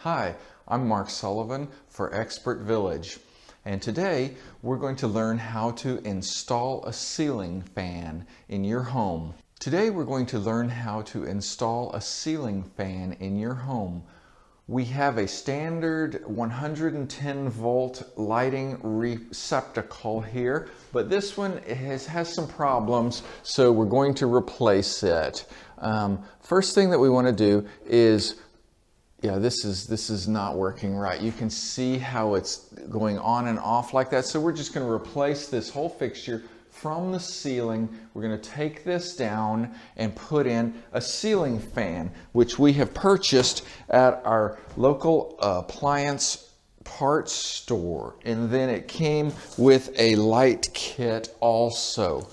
Hi, I'm Mark Sullivan for Expertvillage, and today we're going to learn how to install a ceiling fan in your home. Today we're going to learn how to install a ceiling fan in your home. We have a standard 110 volt lighting receptacle here, but this one has some problems, so we're going to replace it. First thing that we want to do is this is not working right. You can see how it's going on and off like that. So we're just going to replace this whole fixture from the ceiling. We're going to take this down and put in a ceiling fan, which we have purchased at our local appliance parts store. And then it came with a light kit also.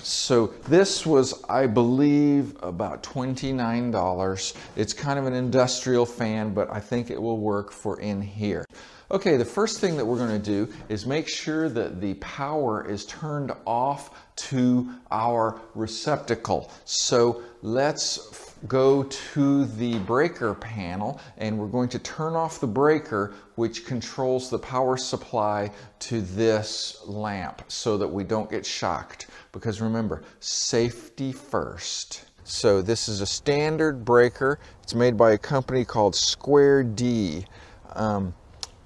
So this was, I believe, about $29. It's kind of an industrial fan, but I think it will work for in here. Okay, the first thing that we're going to do is make sure that the power is turned off to our receptacle. So let's go to the breaker panel, and we're going to turn off the breaker, which controls the power supply to this lamp so that we don't get shocked. Because remember, safety first. So this is a standard breaker. It's made by a company called Square D.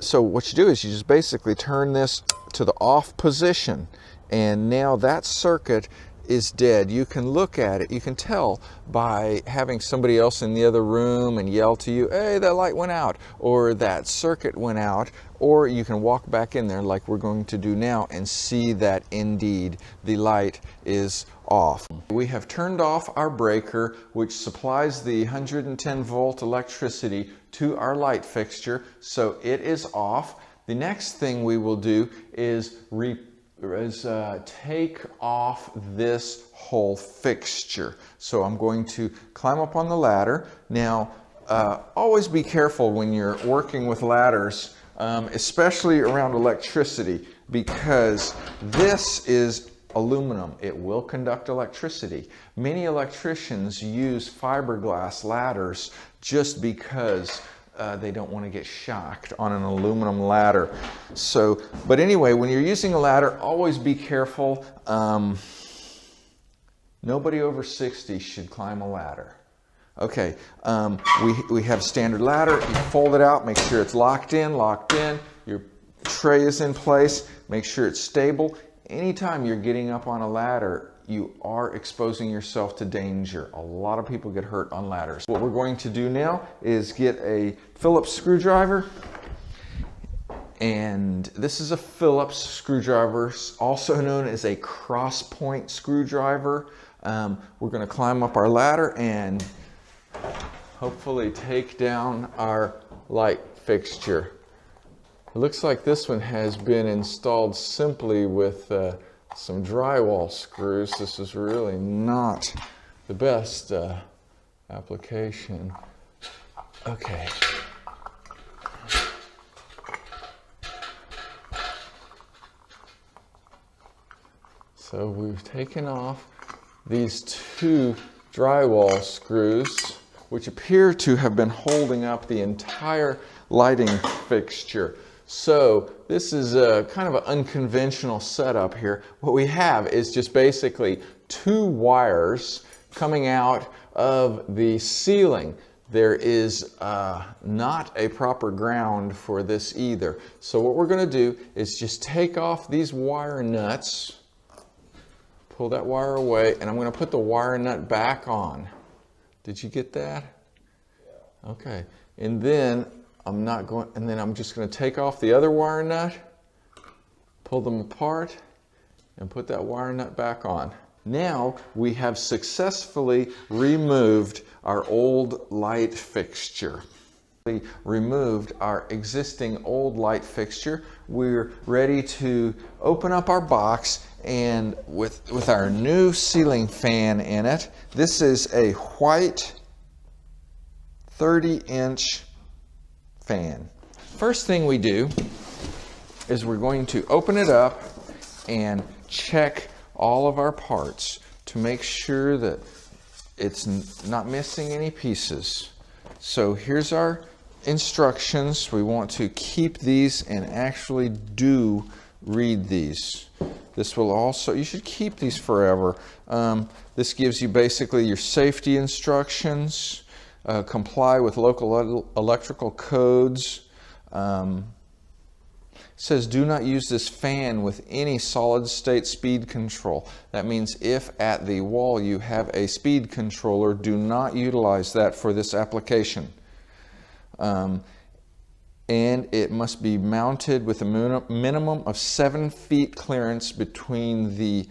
So what you do is you just basically turn this to the off position, and now that circuit is dead. You can look at it, you can tell by having somebody else in the other room and yell to you, hey, that light went out, or that circuit went out, or you can walk back in there like we're going to do now and see that indeed the light is off. We have turned off our breaker, which supplies the 110 volt electricity to our light fixture, so it is off. The next thing we will do is take off this whole fixture. So I'm going to climb up on the ladder. Now, always be careful when you're working with ladders, especially around electricity, because this is aluminum. It will conduct electricity. Many electricians use fiberglass ladders just because they don't want to get shocked on an aluminum ladder. So, but anyway, when you're using a ladder, always be careful. Nobody over 60 should climb a ladder. Okay, we have a standard ladder. You fold it out, make sure it's locked in. Your tray is in place, make sure it's stable. Anytime you're getting up on a ladder, you are exposing yourself to danger. A lot of people get hurt on ladders. What we're going to do now is get a Phillips screwdriver. And this is a Phillips screwdriver, also known as a cross-point screwdriver. We're going to climb up our ladder and hopefully take down our light fixture. It looks like this one has been installed simply with some drywall screws. This is really not the best application. Okay. So we've taken off these two drywall screws, which appear to have been holding up the entire lighting fixture. So this is a kind of an unconventional setup here. What we have is just basically two wires coming out of the ceiling. There is not a proper ground for this either. So what we're going to do is just take off these wire nuts, pull that wire away, and I'm going to put the wire nut back on. Did you get that? Yeah. Okay. And then I'm just going to take off the other wire nut, pull them apart, and put that wire nut back on. Now we have successfully removed our old light fixture. We removed our existing old light fixture. We're ready to open up our box, and with our new ceiling fan in it. This is a white 30-inch fan. First thing we do is we're going to open it up and check all of our parts to make sure that it's not missing any pieces. So here's our instructions. We want to keep these and actually do read these. This will also, you should keep these forever. This gives you basically your safety instructions, comply with local electrical codes. It says do not use this fan with any solid state speed control. That means if at the wall you have a speed controller, do not utilize that for this application. And it must be mounted with a minimum of 7 feet clearance between the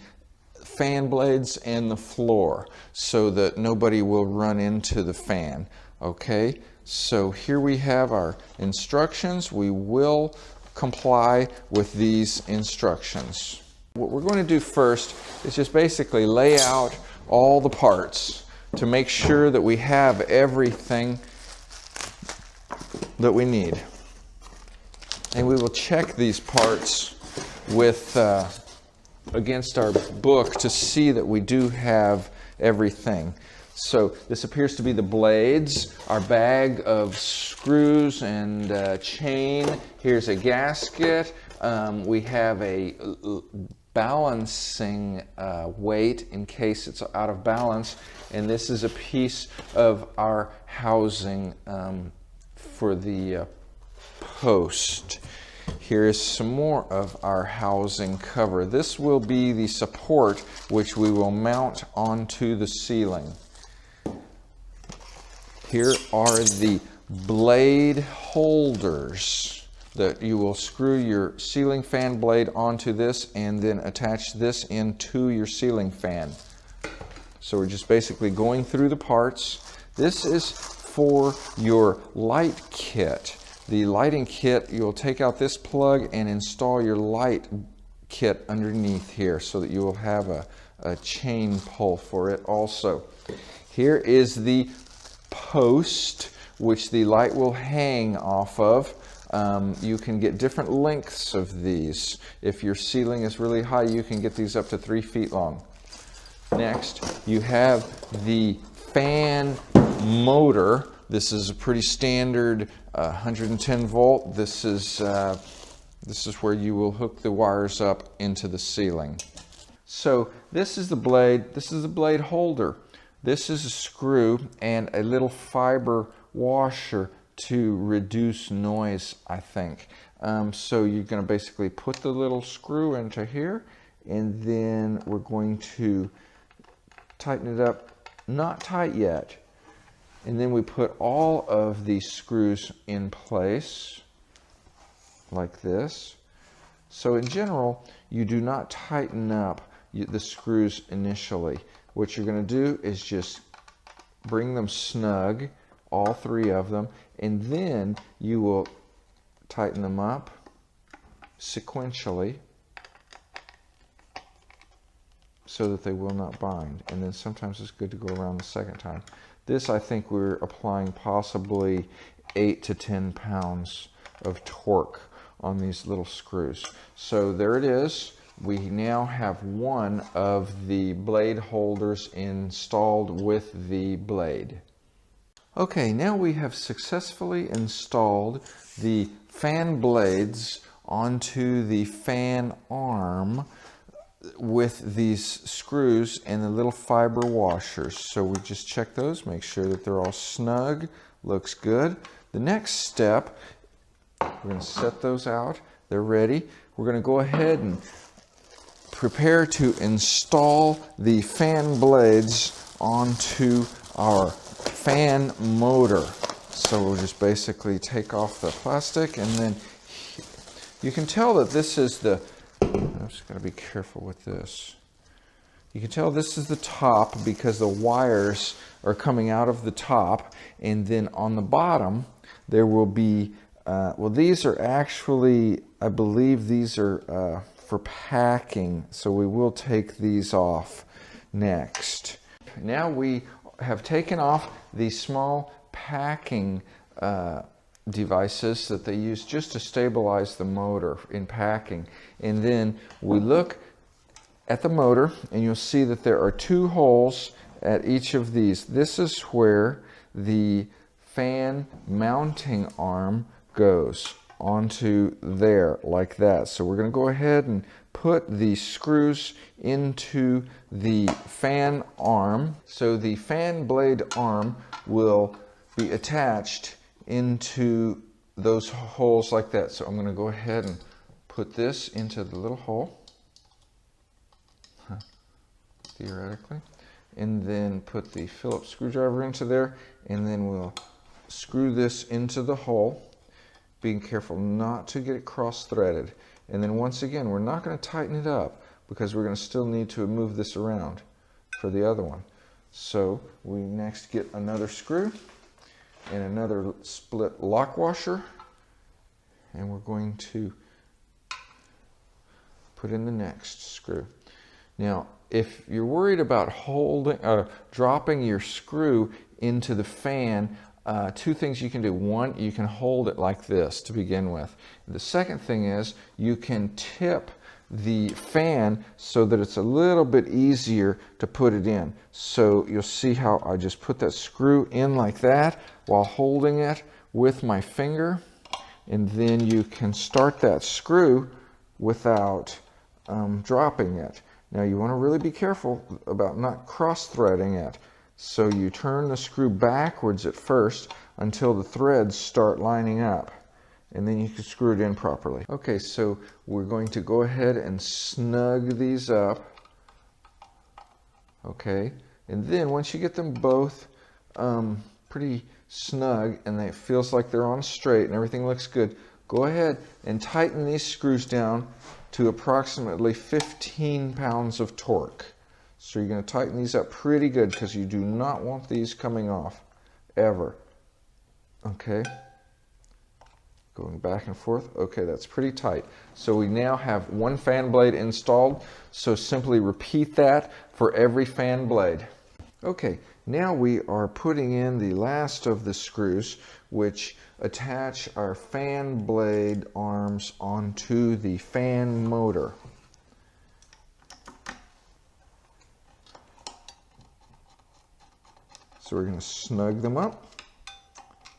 fan blades and the floor so that nobody will run into the fan. Okay, so here we have our instructions. We will comply with these instructions. What we're going to do first is just basically lay out all the parts to make sure that we have everything that we need. And we will check these parts with against our book to see that we do have everything. So this appears to be the blades, our bag of screws and chain. Here's a gasket. We have a balancing weight in case it's out of balance. And this is a piece of our housing for the post. Here is some more of our housing cover. This will be the support which we will mount onto the ceiling. Here are the blade holders that you will screw your ceiling fan blade onto this and then attach this into your ceiling fan. So we're just basically going through the parts. This is for your light kit. The lighting kit, you'll take out this plug and install your light kit underneath here so that you will have a chain pull for it also. Here is the post which the light will hang off of. You can get different lengths of these. If your ceiling is really high, you can get these up to 3 feet long. Next, you have the fan motor. This is a pretty standard 110 volt. This is where you will hook the wires up into the ceiling. So this is the blade. This is the blade holder. This is a screw and a little fiber washer to reduce noise, I think. So you're going to basically put the little screw into here, and then we're going to tighten it up. Not tight yet. And then we put all of these screws in place like this. So in general, you do not tighten up the screws initially. What you're going to do is just bring them snug, all 3 of them, and then you will tighten them up sequentially so that they will not bind. And then sometimes it's good to go around the second time. This, I think we're applying possibly 8 to 10 pounds of torque on these little screws. So there it is. We now have one of the blade holders installed with the blade. Okay, now we have successfully installed the fan blades onto the fan arm with these screws and the little fiber washers. So we just check those, make sure that they're all snug, looks good. The next step, we're going to set those out, they're ready. We're going to go ahead and prepare to install the fan blades onto our fan motor. So we'll just basically take off the plastic, and then you can tell that this is the, I'm just going to be careful with this. You can tell this is the top because the wires are coming out of the top, and then on the bottom there will be, well, these are actually, I believe these are for packing, so we will take these off next. Now we have taken off the small packing devices that they use just to stabilize the motor in packing. And then we look at the motor, and you'll see that there are 2 holes at each of these. This is where the fan mounting arm goes onto there like that. So we're going to go ahead and put the screws into the fan arm. So the fan blade arm will be attached into those holes like that. So I'm going to go ahead and put this into the little hole, theoretically, and then put the Phillips screwdriver into there, and then we'll screw this into the hole, being careful not to get it cross-threaded. And then once again, we're not going to tighten it up because we're going to still need to move this around for the other one. So we next get another screw and another split lock washer, and we're going to put in the next screw. Now, if you're worried about dropping your screw into the fan, two things you can do. One, you can hold it like this to begin with. The second thing is you can tip the fan so that it's a little bit easier to put it in. So you'll see how I just put that screw in like that while holding it with my finger, and then you can start that screw without dropping it. Now you want to really be careful about not cross-threading it. So you turn the screw backwards at first until the threads start lining up, and then you can screw it in properly. Okay, so we're going to go ahead and snug these up. Okay, and then once you get them both pretty snug and it feels like they're on straight and everything looks good, go ahead and tighten these screws down to approximately 15 pounds of torque. So you're going to tighten these up pretty good because you do not want these coming off ever. Okay, going back and forth. Okay, that's pretty tight. So we now have one fan blade installed, so simply repeat that for every fan blade. Okay, now we are putting in the last of the screws, which attach our fan blade arms onto the fan motor. So we're going to snug them up,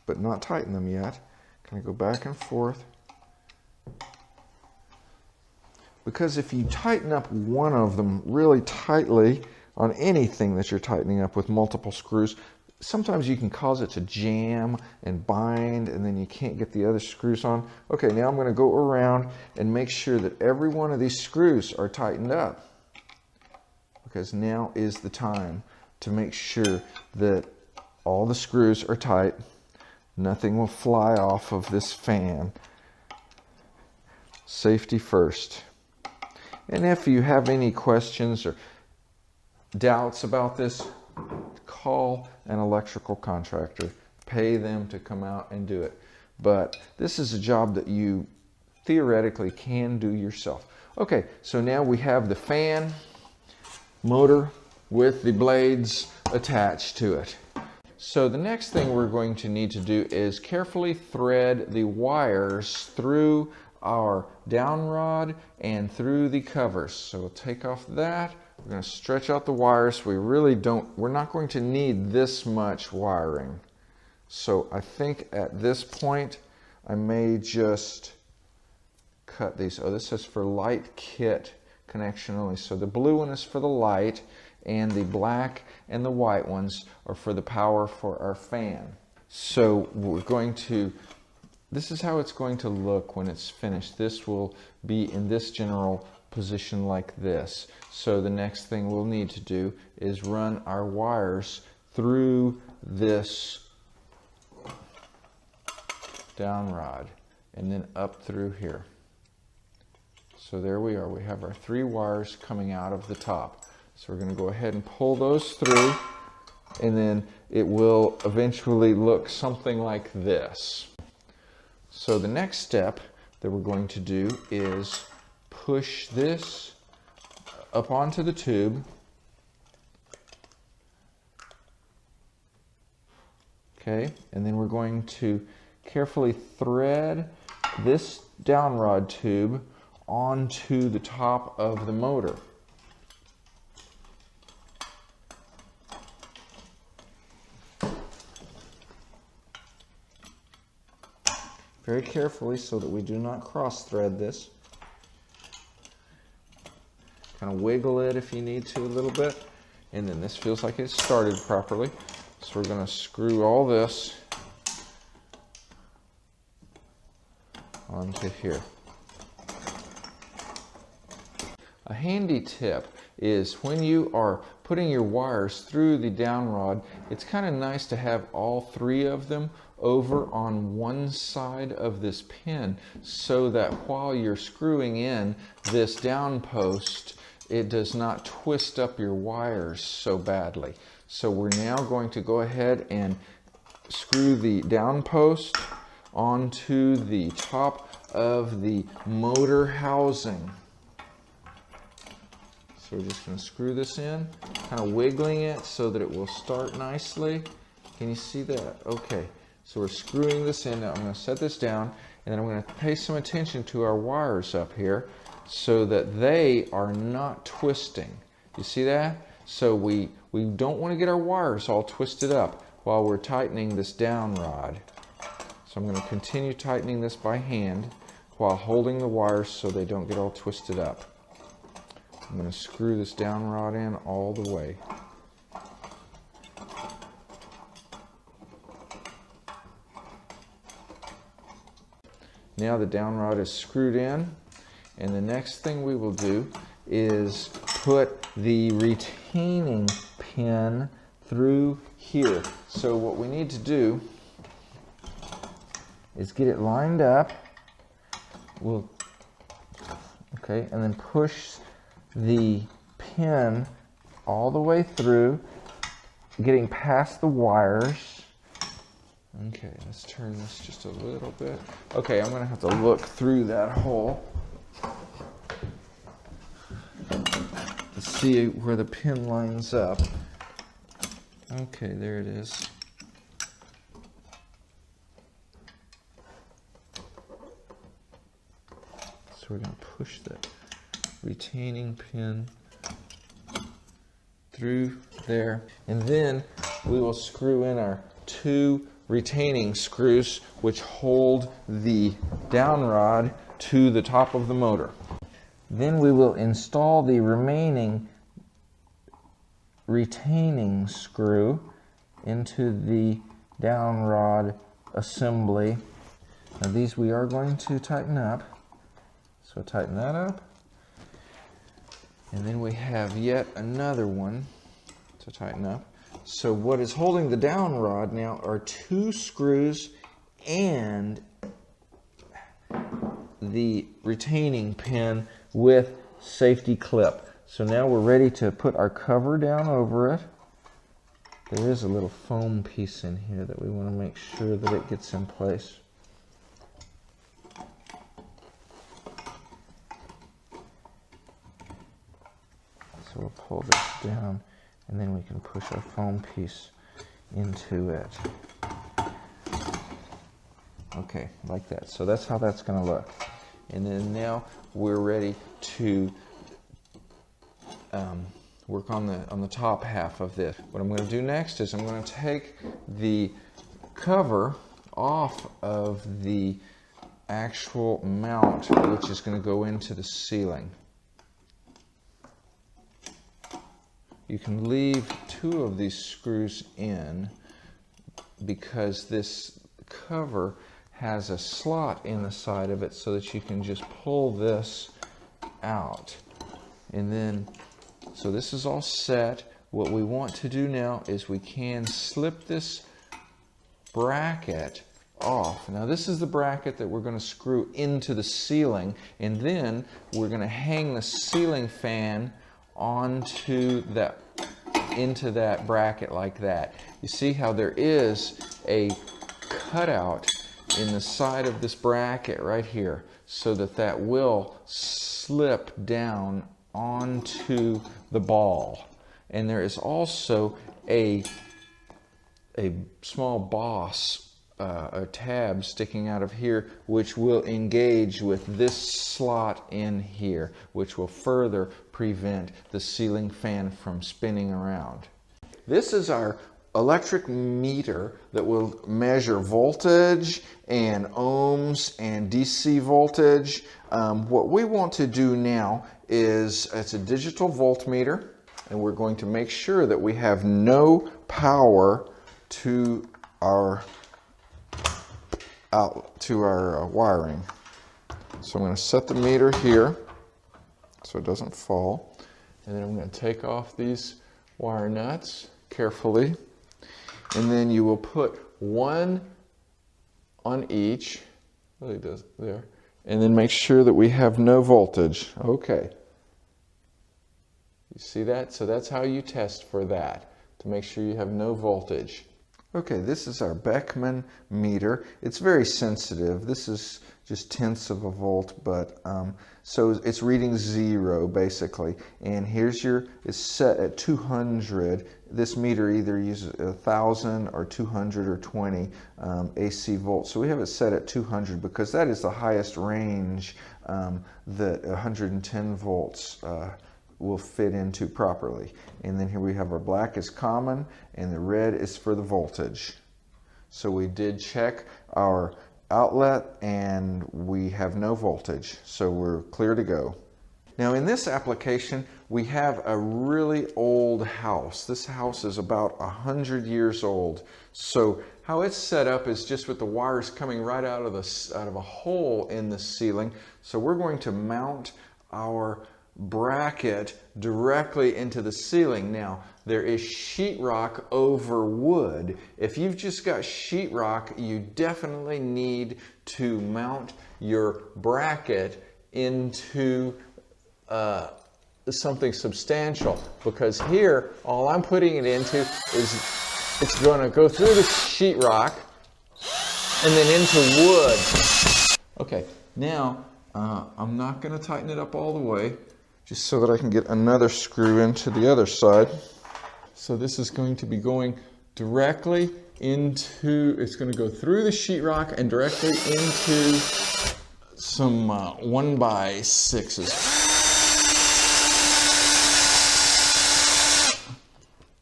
but not tighten them yet. Kind of go back and forth. Because if you tighten up one of them really tightly on anything that you're tightening up with multiple screws, sometimes you can cause it to jam and bind, and then you can't get the other screws on. Okay, now I'm going to go around and make sure that every one of these screws are tightened up, because now is the time to make sure that all the screws are tight. Nothing will fly off of this fan. Safety first. And if you have any questions or doubts about this, call an electrical contractor. Pay them to come out and do it. But this is a job that you theoretically can do yourself. Okay, so now we have the fan motor with the blades attached to it. So the next thing we're going to need to do is carefully thread the wires through our down rod and through the covers. So we'll take off that. We're going to stretch out the wires. We're not going to need this much wiring. So I think at this point I may just cut these. Oh, this is for light kit connection only. So the blue one is for the light, and the black and the white ones are for the power for our fan. So we're going to, this is how it's going to look when it's finished. This will be in this general position like this. So the next thing we'll need to do is run our wires through this down rod and then up through here. So there we are. We have our 3 wires coming out of the top. So we're going to go ahead and pull those through, and then it will eventually look something like this. So the next step that we're going to do is push this up onto the tube. Okay, and then we're going to carefully thread this down rod tube onto the top of the motor. very carefully so that we do not cross thread this. Kind of wiggle it if you need to a little bit. And then this feels like it's started properly. So we're going to screw all this onto here. A handy tip is when you are putting your wires through the down rod, it's kind of nice to have all three of them over on one side of this pin so that while you're screwing in this down post, it does not twist up your wires so badly. So we're now going to go ahead and screw the down post onto the top of the motor housing. So we're just going to screw this in, kind of wiggling it so that it will start nicely. Can you see that? Okay, so we're screwing this in. Now I'm going to set this down, and then I'm going to pay some attention to our wires up here so that they are not twisting. You see that? So we don't want to get our wires all twisted up while we're tightening this down rod. So I'm going to continue tightening this by hand while holding the wires so they don't get all twisted up. I'm going to screw this down rod in all the way. Now the down rod is screwed in, and the next thing we will do is put the retaining pin through here. So what we need to do is get it lined up. Okay, and then push the pin all the way through, getting past the wires. Okay, let's turn this just a little bit. Okay, I'm going to have to look through that hole to see where the pin lines up. Okay, there it is. So we're going to push that retaining pin through there, and then we will screw in our two retaining screws which hold the down rod to the top of the motor. Then we will install the remaining retaining screw into the down rod assembly. Now these we are going to tighten up, so tighten that up. And then we have yet another one to tighten up. So what is holding the down rod now are two screws and the retaining pin with safety clip. So now we're ready to put our cover down over it. There is a little foam piece in here that we want to make sure that it gets in place. So we'll pull this down, and then we can push our foam piece into it. Okay, like that. So that's how that's going to look. And then now we're ready to work on the top half of this. What I'm going to do next is I'm going to take the cover off of the actual mount, which is going to go into the ceiling. You can leave two of these screws in because this cover has a slot in the side of it so that you can just pull this out. And then, so this is all set. What we want to do now is we can slip this bracket off. Now this is the bracket that we're going to screw into the ceiling, and then we're going to hang the ceiling fan onto that, into that bracket like that. You see how there is a cutout in the side of this bracket right here, so that that will slip down onto the ball. And there is also a small boss, a tab sticking out of here, which will engage with this slot in here, which will further prevent the ceiling fan from spinning around. This is our electric meter that will measure voltage and ohms and DC voltage. What we want to do now is, it's a digital voltmeter, and we're going to make sure that we have no power to our wiring. So I'm going to set the meter here so it doesn't fall, and then I'm going to take off these wire nuts carefully, and then you will put one on each, really does there, and then make sure that we have no voltage. Okay, you see that? So that's how you test for that, to make sure you have no voltage. Okay, this is our Beckman meter. It's very sensitive. This is just tenths of a volt, but so it's reading 0 basically. And here's it's set at 200. This meter either uses 1,000 or 200 or 20 AC volts. So we have it set at 200 because that is the highest range that 110 volts will fit into properly. And then here we have our black is common and the red is for the voltage. So we did check our outlet and we have no voltage, so we're clear to go. Now in this application we have a really old house. This house is about 100 years old. So how it's set up is just with the wires coming right out of a hole in the ceiling. So we're going to mount our bracket directly into the ceiling. Now there is sheetrock over wood. If you've just got sheetrock, you definitely need to mount your bracket into something substantial, because here all I'm putting it into is it's going to go through the sheetrock and then into wood. Okay, now I'm not going to tighten it up all the way, just so that I can get another screw into the other side. So this is going to be going directly into, it's going to go through the sheetrock and directly into some 1x6s.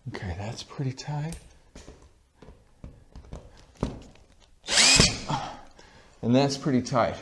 Okay, that's pretty tight. And that's pretty tight.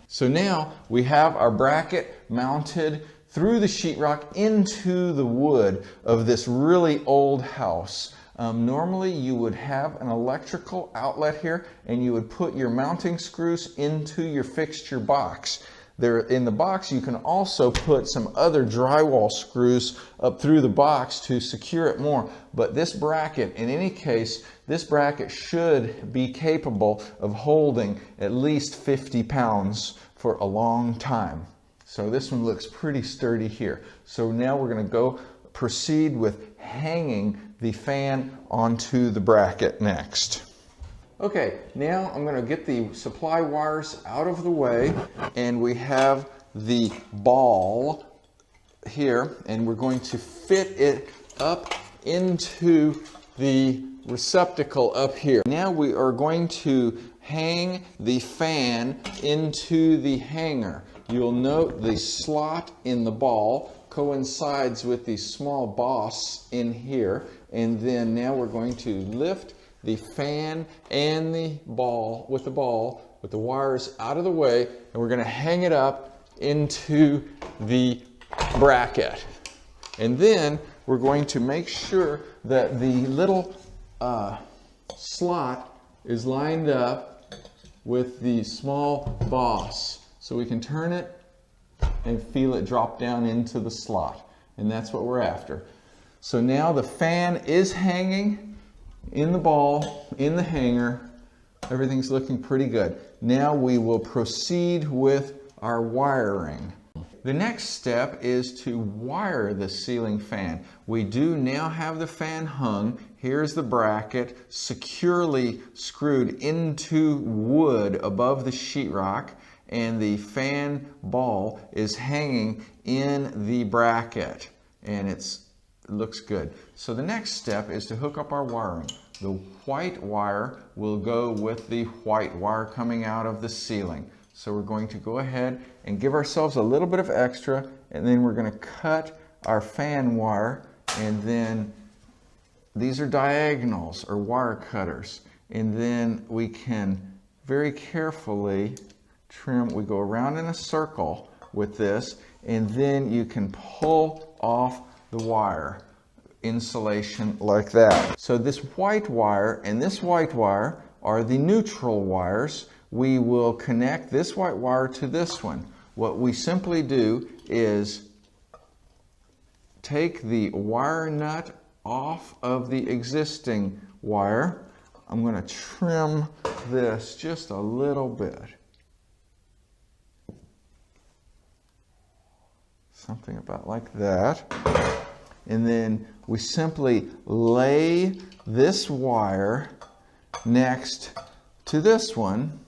So now we have our bracket mounted through the sheetrock into the wood of this really old house. Normally you would have an electrical outlet here and you would put your mounting screws into your fixture box. There in the box you can also put some other drywall screws up through the box to secure it more. But this bracket, in any case, this bracket should be capable of holding at least 50 pounds for a long time. So this one looks pretty sturdy here. So now we're going to proceed with hanging the fan onto the bracket next. Okay, now I'm going to get the supply wires out of the way, and we have the ball here, and we're going to fit it up into the receptacle up here. Now we are going to hang the fan into the hanger. You'll note the slot in the ball coincides with the small boss in here, and then now we're going to lift the fan and the ball with the wires out of the way, and we're going to hang it up into the bracket. And then we're going to make sure that the little slot is lined up with the small boss, so we can turn it and feel it drop down into the slot. And that's what we're after. So now the fan is hanging in the ball, in the hanger. Everything's looking pretty good. Now we will proceed with our wiring. The next step is to wire the ceiling fan. We do now have the fan hung. Here's the bracket securely screwed into wood above the sheetrock, and the fan ball is hanging in the bracket, and it looks good. So the next step is to hook up our wiring. The white wire will go with the white wire coming out of the ceiling. So we're going to go ahead and give ourselves a little bit of extra, and then we're going to cut our fan wire and then these are diagonals or wire cutters. And then we can very carefully trim. We go around in a circle with this, and then you can pull off the wire insulation like that. So this white wire and this white wire are the neutral wires. We will connect this white wire to this one. What we simply do is take the wire nut off of the existing wire. I'm going to trim this just a little bit. Something about like that. And then we simply lay this wire next to this one.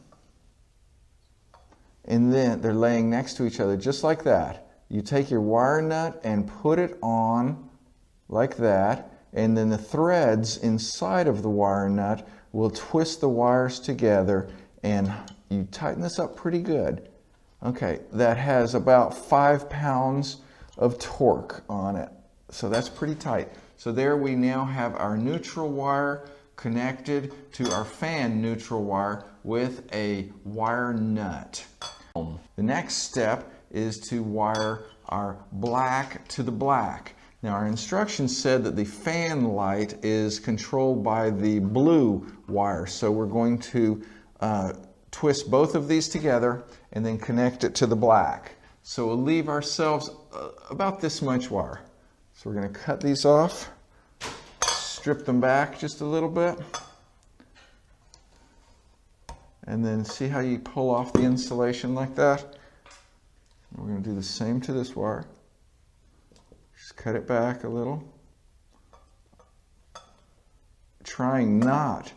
And then they're laying next to each other just like that. You take your wire nut and put it on like that. And then the threads inside of the wire nut will twist the wires together, and you tighten this up pretty good. Okay, that has about 5 pounds of torque on it. So that's pretty tight. So there we now have our neutral wire connected to our fan neutral wire with a wire nut. The next step is to wire our black to the black. Now our instructions said that the fan light is controlled by the blue wire. So we're going to twist both of these together and then connect it to the black. So we'll leave ourselves about this much wire. So we're going to cut these off, strip them back just a little bit, and then see how you pull off the insulation like that. We're going to do the same to this wire. Just cut it back a little. Trying not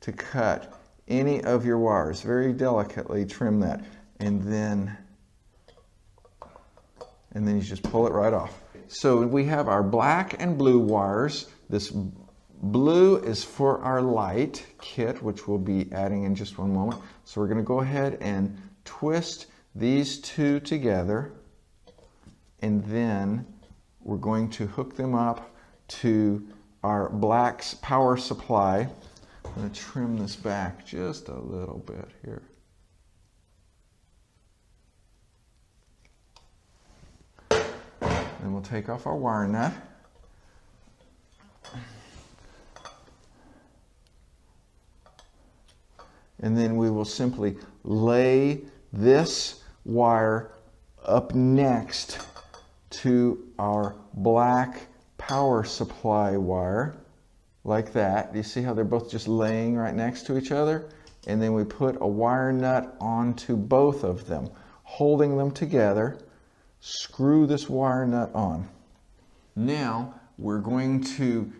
to cut any of your wires. Very delicately trim that. And then you just pull it right off. So we have our black and blue wires. This blue is for our light kit, which we'll be adding in just one moment. So we're going to go ahead and twist these two together, and then we're going to hook them up to our black's power supply. I'm going to trim this back just a little bit here. Then we'll take off our wire nut. And then we will simply lay this wire up next to our black power supply wire, like that. Do you see how they're both just laying right next to each other? And then we put a wire nut onto both of them, holding them together. Screw this wire nut on. Now we're going to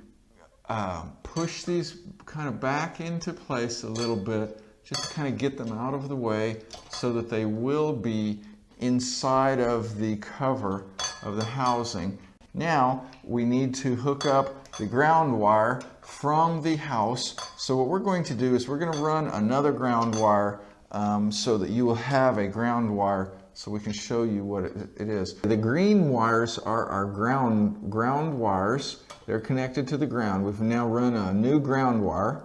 push these kind of back into place a little bit, just to kind of get them out of the way so that they will be inside of the cover of the housing. Now we need to hook up the ground wire from the house. So what we're going to do is we're going to run another ground wire so that you will have a ground wire so we can show you what it is. The green wires are our ground wires. They're connected to the ground. We've now run a new ground wire.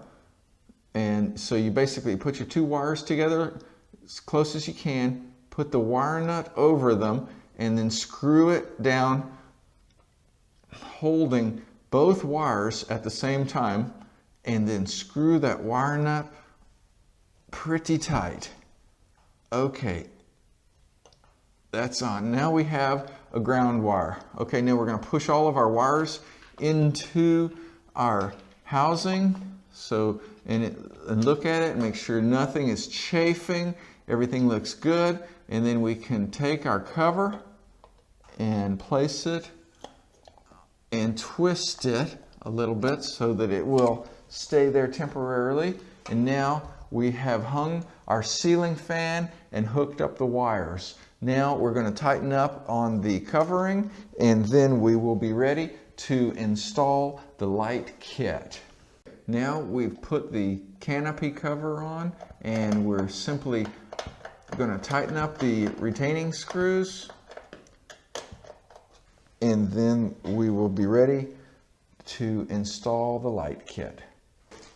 And so you basically put your two wires together as close as you can, put the wire nut over them, and then screw it down, holding both wires at the same time, and then screw that wire nut pretty tight. Okay, that's on. Now we have a ground wire. Okay, now we're going to push all of our wires into our housing. So, and look at it and make sure nothing is chafing. Everything looks good. And then we can take our cover and place it and twist it a little bit so that it will stay there temporarily. And now we have hung our ceiling fan and hooked up the wires. Now we're going to tighten up on the covering, and then we will be ready to install the light kit. Now we've put the canopy cover on, and we're simply going to tighten up the retaining screws, and then we will be ready to install the light kit.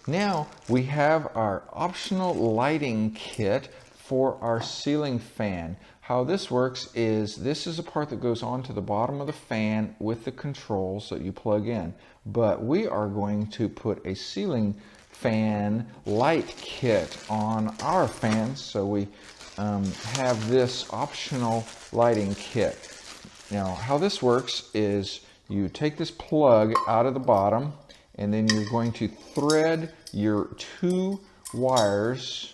Now we have our optional lighting kit for our ceiling fan. How this works is this is a part that goes onto the bottom of the fan with the controls that you plug in. But we are going to put a ceiling fan light kit on our fans, so we have this optional lighting kit. Now how this works is you take this plug out of the bottom, and then you're going to thread your 2 wires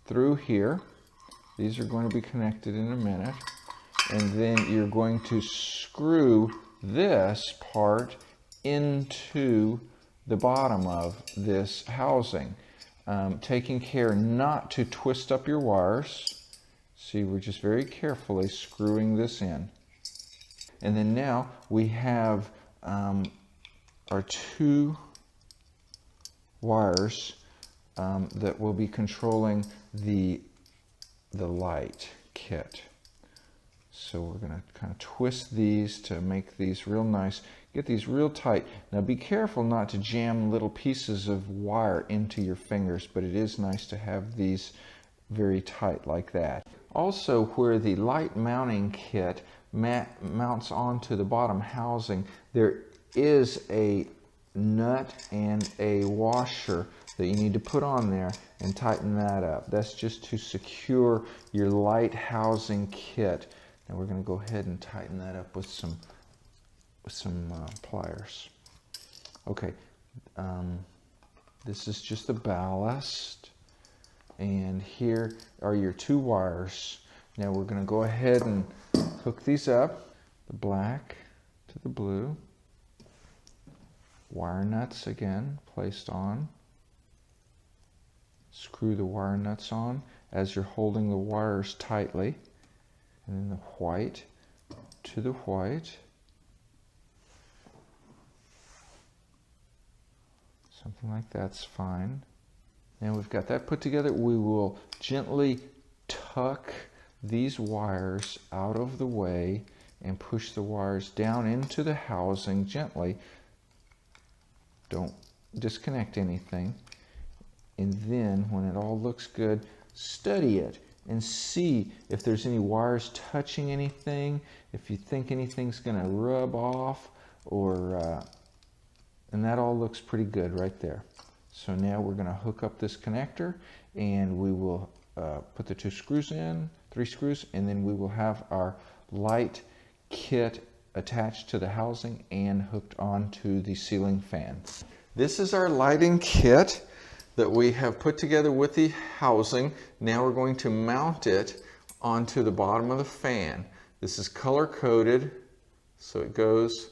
through here. These are going to be connected in a minute. And then you're going to screw this part into the bottom of this housing, taking care not to twist up your wires. See, we're just very carefully screwing this in. And then now we have our 2 wires that will be controlling the light kit. So we're going to kind of twist these to make these real nice, get these real tight. Now be careful not to jam little pieces of wire into your fingers, but it is nice to have these very tight like that. Also, where the light mounting kit mounts onto the bottom housing, there is a nut and a washer that you need to put on there and tighten that up. That's just to secure your light housing kit. Now we're going to go ahead and tighten that up with some pliers. Okay, this is just the ballast, and here are your 2 wires. Now we're going to go ahead and hook these up, the black to the blue. Wire nuts again placed on. Screw the wire nuts on as you're holding the wires tightly. And then the white to the white. Something like that's fine. Now we've got that put together. We will gently tuck these wires out of the way and push the wires down into the housing gently. Don't disconnect anything. And then when it all looks good, study it and see if there's any wires touching anything, if you think anything's going to rub off, or and that all looks pretty good right there. So now we're going to hook up this connector, and we will put the 2 screws in, 3 screws, and then we will have our light kit attached to the housing and hooked onto the ceiling fan. This is our lighting kit that we have put together with the housing. Now we're going to mount it onto the bottom of the fan. This is color coded, so it goes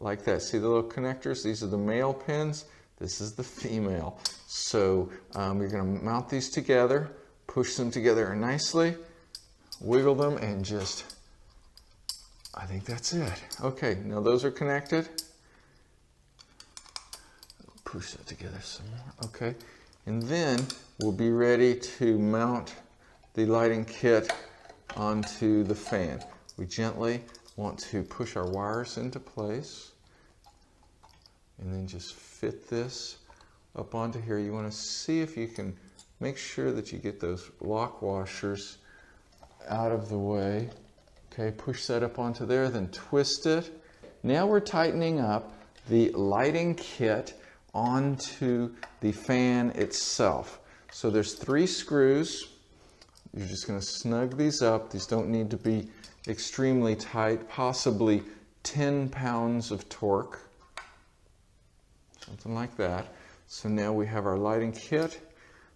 like that. See the little connectors? These are the male pins. This is the female. So you're going to mount these together, push them together nicely, wiggle them, and just, I think that's it. Okay, now those are connected. Push that together some more. Okay, and then we'll be ready to mount the lighting kit onto the fan. We gently want to push our wires into place and then just fit this up onto here. You want to see if you can make sure that you get those lock washers out of the way. Okay, push that up onto there, then twist it. Now we're tightening up the lighting kit onto the fan itself. So there's 3 screws. You're just going to snug these up. These don't need to be extremely tight, possibly 10 pounds of torque, something like that. So now we have our lighting kit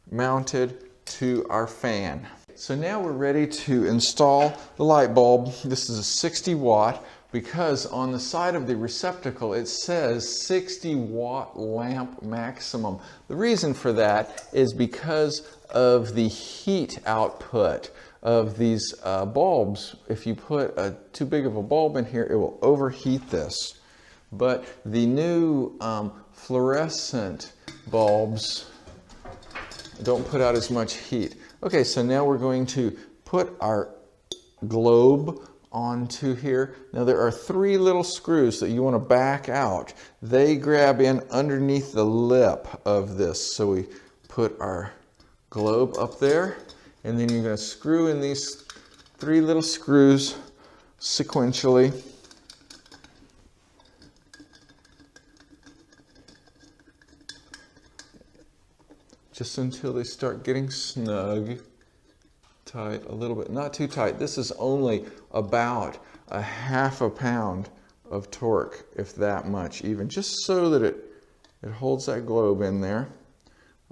mounted to our fan. So now we're ready to install the light bulb. This is a 60 watt because on the side of the receptacle it says 60 watt lamp maximum. The reason for that is because of the heat output of these bulbs. If you put too big of a bulb in here, it will overheat this. But the new fluorescent bulbs don't put out as much heat. Okay, so now we're going to put our globe onto here. Now there are 3 little screws that you want to back out. They grab in underneath the lip of this. So we put our globe up there, and then you're going to screw in these 3 little screws sequentially. Just until they start getting snug. Tight a little bit, not too tight. This is only about a ½ pound of torque, if that much even, just so that it holds that globe in there.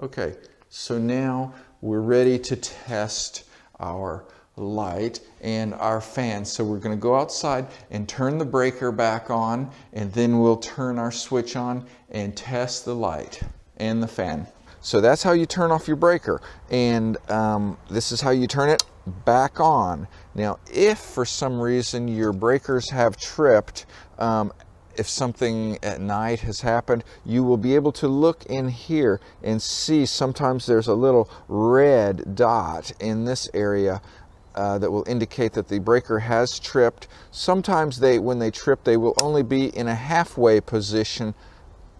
Okay, so now we're ready to test our light and our fan. So we're going to go outside and turn the breaker back on, and then we'll turn our switch on and test the light and the fan. So that's how you turn off your breaker, and this is how you turn it back on. Now, if for some reason your breakers have tripped, if something at night has happened, you will be able to look in here and see sometimes there's a little red dot in this area that will indicate that the breaker has tripped. Sometimes when they trip, they will only be in a halfway position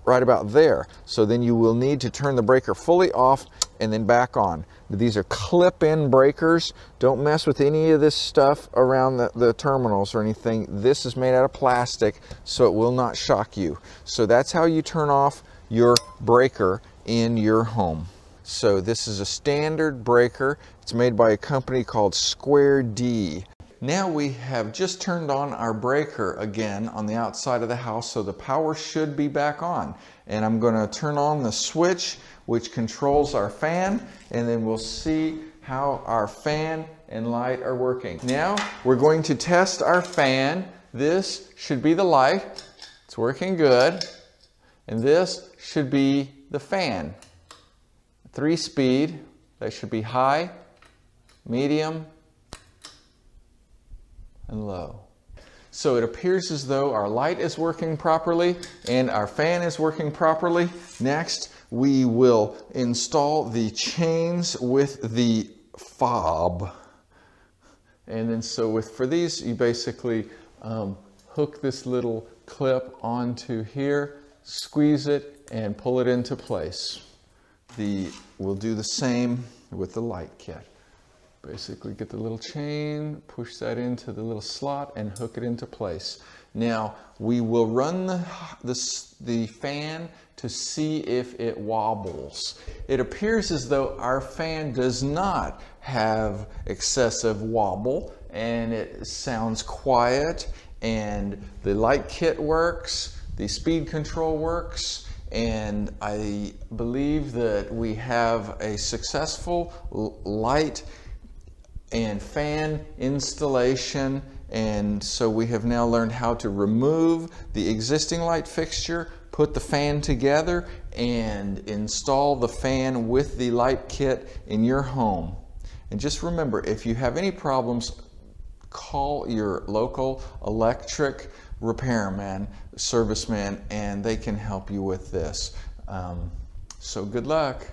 right about there. So then you will need to turn the breaker fully off and then back on. These are clip-in breakers. Don't mess with any of this stuff around the terminals or anything. This is made out of plastic, so it will not shock you. So that's how you turn off your breaker in your home. So this is a standard breaker. It's made by a company called Square D. Now we have just turned on our breaker again on the outside of the house, so the power should be back on. And I'm going to turn on the switch which controls our fan, and then we'll see how our fan and light are working. Now we're going to test our fan. This should be the light. It's working good. And this should be the fan. 3-speed. That should be high, medium, and low. So it appears as though our light is working properly and our fan is working properly. Next, we will install the chains with the fob. And then for these, you basically hook this little clip onto here, squeeze it, and pull it into place. We'll do the same with the light kit. Basically get the little chain, push that into the little slot, and hook it into place. Now we will run the fan to see if it wobbles. It appears as though our fan does not have excessive wobble, and it sounds quiet, and the light kit works, the speed control works, and I believe that we have a successful light and fan installation. And so we have now learned how to remove the existing light fixture, put the fan together, and install the fan with the light kit in your home. And just remember, if you have any problems, call your local electric repairman, serviceman, and they can help you with this. So good luck.